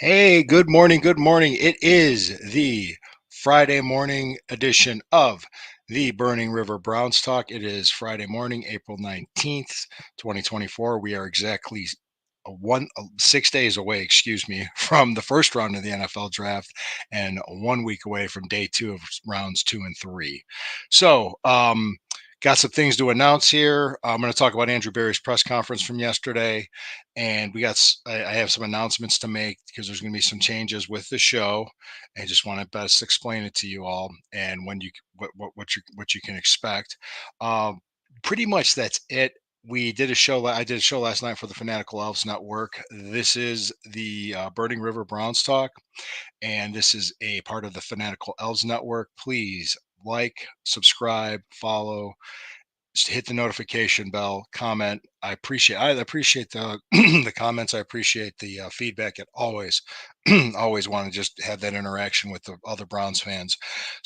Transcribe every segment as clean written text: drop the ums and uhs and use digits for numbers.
Hey, good morning. Good morning. It is the Friday morning edition of the Burning River Browns Talk. It is Friday morning, April 19th, 2024. We are exactly 6 days away, excuse me, from the first round of the NFL draft and 1 week away from day two of rounds two and three. Got some things to announce here. I'm going to talk about Andrew Berry's press conference from yesterday, and I have some announcements to make because there's going to be some changes with the show. I just want to best explain it to you all and when you what you can expect. Um, Pretty much that's it. We did a show. I did a show last night for the Fanatical Elves Network. This is the Burning River Browns Talk, and this is a part of the Fanatical Elves Network. Please like, subscribe, follow, just hit the notification bell, comment. I appreciate the the comments. I appreciate the feedback. It always always want to just have that interaction with the other Browns fans.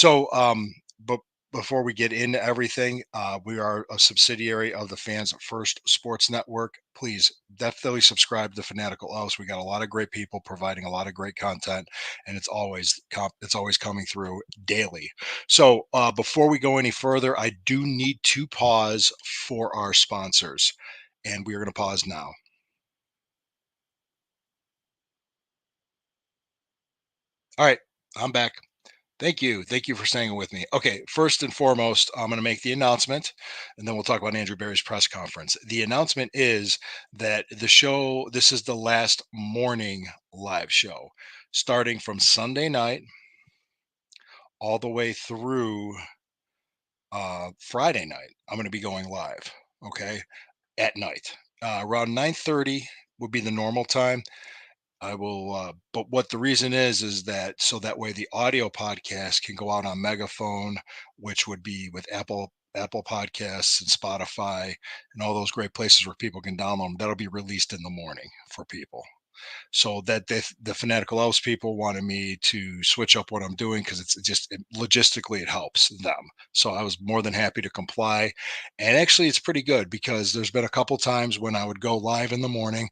But before we get into everything, we are a subsidiary of the Fans First Sports Network. Please definitely subscribe to the Fanatical Elves. We got a lot of great people providing a lot of great content, and it's always coming through daily. Before we go any further, I do need to pause for our sponsors, and we are going to pause now. All right, I'm back. Thank you. Thank you for staying with me. Okay, first and foremost, I'm going to make the announcement and then we'll talk about Andrew Berry's press conference. The announcement is that this is the last morning live show, starting from Sunday night all the way through Friday night. I'm going to be going live. Okay, at night. Around 9:30 would be the normal time. I will, but what the reason is that so that way the audio podcast can go out on Megaphone, which would be with Apple Podcasts and Spotify and all those great places where people can download them. That'll be released in the morning for people. So that the Fanatical Elves people wanted me to switch up what I'm doing because logistically it helps them. So I was more than happy to comply, and actually it's pretty good because there's been a couple times when I would go live in the morning.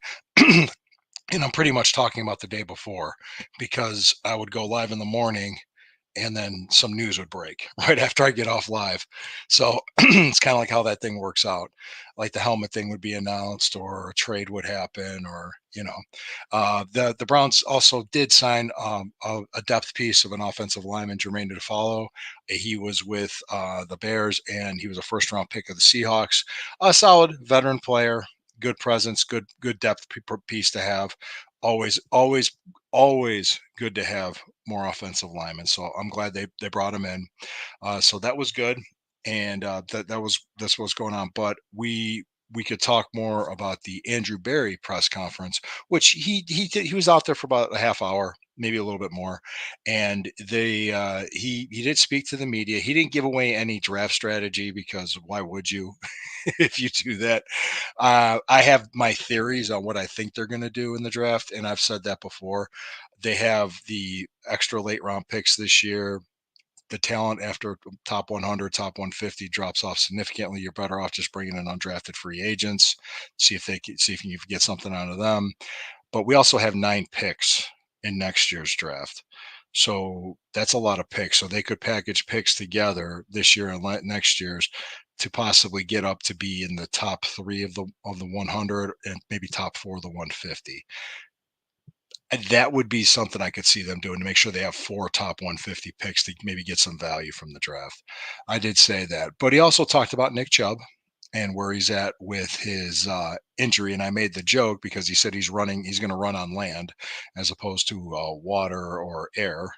And I'm pretty much talking about the day before because I would go live in the morning and then some news would break right after I get off live. So it's kind of like how that thing works out. Like the helmet thing would be announced, or a trade would happen, or the Browns also did sign a depth piece of an offensive lineman, Jermaine Defollow. He was with the Bears, and he was a first round pick of the Seahawks. A solid veteran player, good presence, good depth piece to have. Always good to have more offensive linemen. So I'm glad they brought him in. So that was good, and that's what's going on. But we could talk more about the Andrew Berry press conference, which he was out there for about a half hour, maybe a little bit more, and he did speak to the media. He didn't give away any draft strategy because why would you if you do that? I have my theories on what I think they're going to do in the draft, and I've said that before. They have the extra late round picks this year. The talent after top 100, top 150 drops off significantly. You're better off just bringing in undrafted free agents, see if you can get something out of them. But we also have 9 picks in next year's draft. So that's a lot of picks. So they could package picks together this year and next year's to possibly get up to be in the top three of the 100 and maybe top four of the 150. And that would be something I could see them doing to make sure they have 4 top 150 picks to maybe get some value from the draft. I did say that, but he also talked about Nick Chubb and where he's at with his injury. And I made the joke because he said he's going to run on land as opposed to water or air.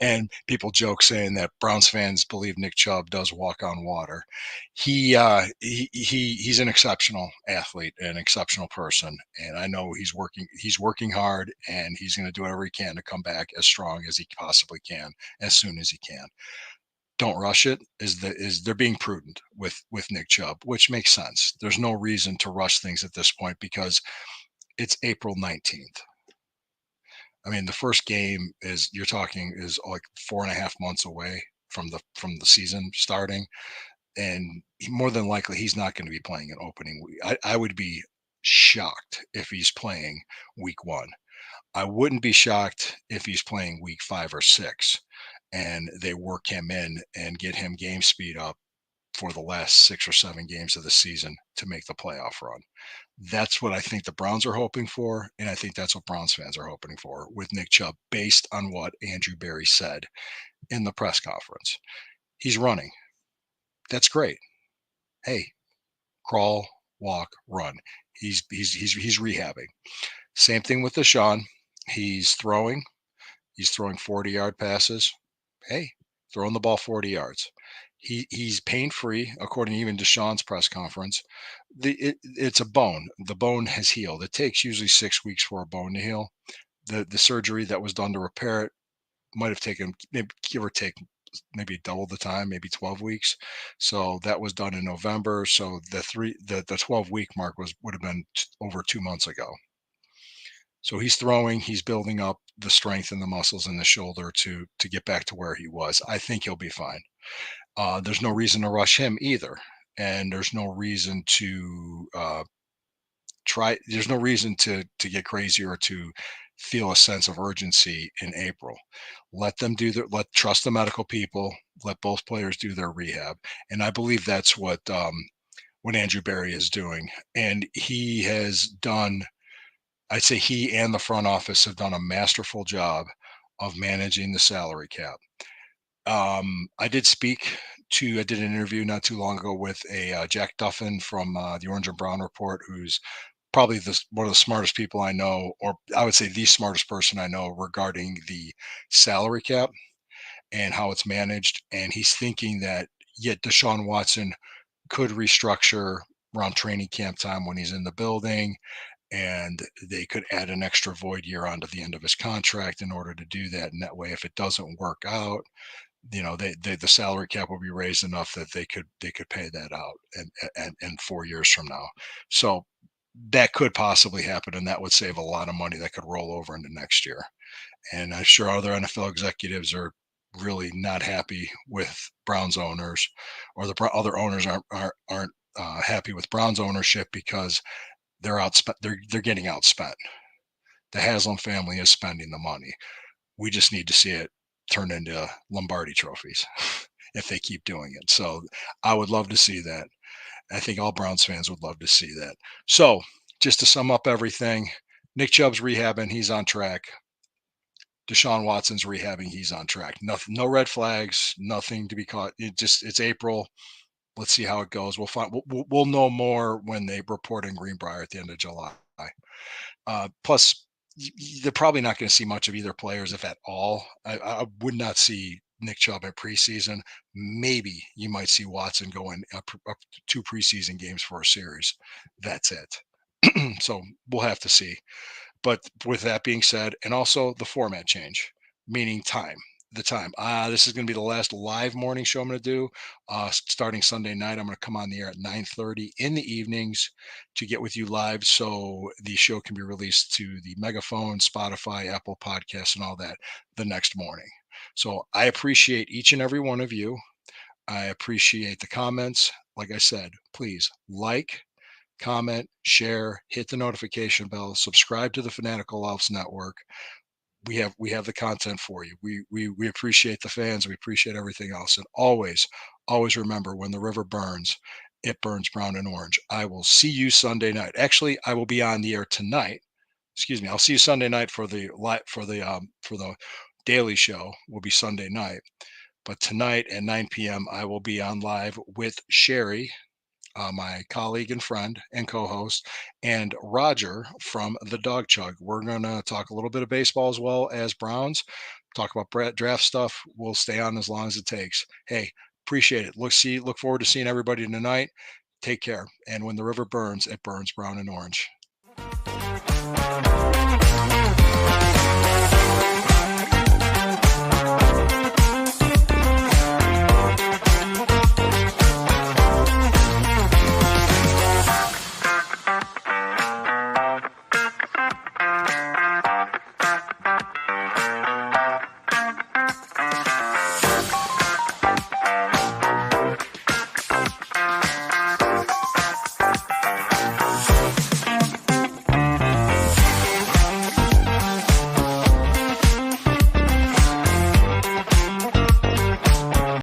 And people joke saying that Browns fans believe Nick Chubb does walk on water. He's an exceptional athlete, an exceptional person, and I know He's working hard, and he's going to do whatever he can to come back as strong as he possibly can, as soon as he can. Don't rush it. Is they're being prudent with Nick Chubb, which makes sense. There's no reason to rush things at this point because it's April 19th. I mean, the first game is you're talking is like 4.5 months away from the season starting, and more than likely he's not going to be playing an opening week. I would be shocked if he's playing week one. I wouldn't be shocked if he's playing week 5 or 6 and they work him in and get him game speed up for the last 6 or 7 games of the season to make the playoff run. That's what I think the Browns are hoping for, and I think that's what Browns fans are hoping for with Nick Chubb based on what Andrew Berry said in the press conference. He's running. That's great. Hey, crawl, walk, run. He's rehabbing. Same thing with Deshaun. He's throwing. He's throwing 40-yard passes. Hey, throwing the ball 40 yards. He's pain free, according to even Deshaun's press conference. It's a bone. The bone has healed. It takes usually 6 weeks for a bone to heal. The surgery that was done to repair it might have taken, maybe give or take, maybe double the time, maybe 12 weeks. So that was done in November. So the 12-week mark would have been over 2 months ago. So he's throwing, he's building up the strength and the muscles in the shoulder to get back to where he was. I think he'll be fine. There's no reason to rush him either, and there's no reason to try. There's no reason to get crazy or to feel a sense of urgency in April. Let them do their. Let trust the medical people. Let both players do their rehab, and I believe that's what Andrew Berry is doing, and he has done. I'd say he and the front office have done a masterful job of managing the salary cap. I did an interview not too long ago with a Jack Duffin from the Orange and Brown Report, who's probably one of the smartest people I know, or I would say the smartest person I know regarding the salary cap and how it's managed. And he's thinking that yet Deshaun Watson could restructure around training camp time when he's in the building, and they could add an extra void year onto the end of his contract in order to do that. And that way, if it doesn't work out, the salary cap will be raised enough that they could pay that out and 4 years from now. So that could possibly happen, and that would save a lot of money that could roll over into next year. And I'm sure other NFL executives are really not happy with Browns owners, or other owners aren't happy with Browns ownership because they're getting outspent. The Haslam family is spending the money. We just need to see it turn into Lombardi trophies if they keep doing it. So I would love to see that. I think all Browns fans would love to see that. So just to sum up everything, Nick Chubb's rehabbing, he's on track. Deshaun Watson's rehabbing, he's on track. Nothing, no red flags, nothing to be caught. It's April. Let's see how it goes. We'll know more when they report in Greenbrier at the end of July. Plus, they're probably not going to see much of either players, if at all. I would not see Nick Chubb in preseason. Maybe you might see Watson going up 2 preseason games for a series. That's it. So we'll have to see. But with that being said, and also the format change, meaning time. The time. This is going to be the last live morning show I'm going to do. Starting Sunday night, I'm going to come on the air at 9:30 in the evenings to get with you live, so the show can be released to the Megaphone, Spotify, Apple Podcasts, and all that the next morning. So I appreciate each and every one of you. I appreciate the comments. Like I said, please comment, share, hit the notification bell, subscribe to the Fanatical Elves Network. We have the content for you. We appreciate the fans. We appreciate everything else. And always remember, when the river burns, it burns brown and orange. I will see you Sunday night. Actually, I will be on the air tonight. Excuse me. I'll see you Sunday night for the daily show. Will be Sunday night. But tonight at 9 p.m., I will be on live with Sherry, my colleague and friend and co-host, and Roger from the Dog Chug. We're going to talk a little bit of baseball as well as Browns, talk about draft stuff. We'll stay on as long as it takes. Hey, appreciate it. Look forward to seeing everybody tonight. Take care. And when the river burns, it burns brown and orange.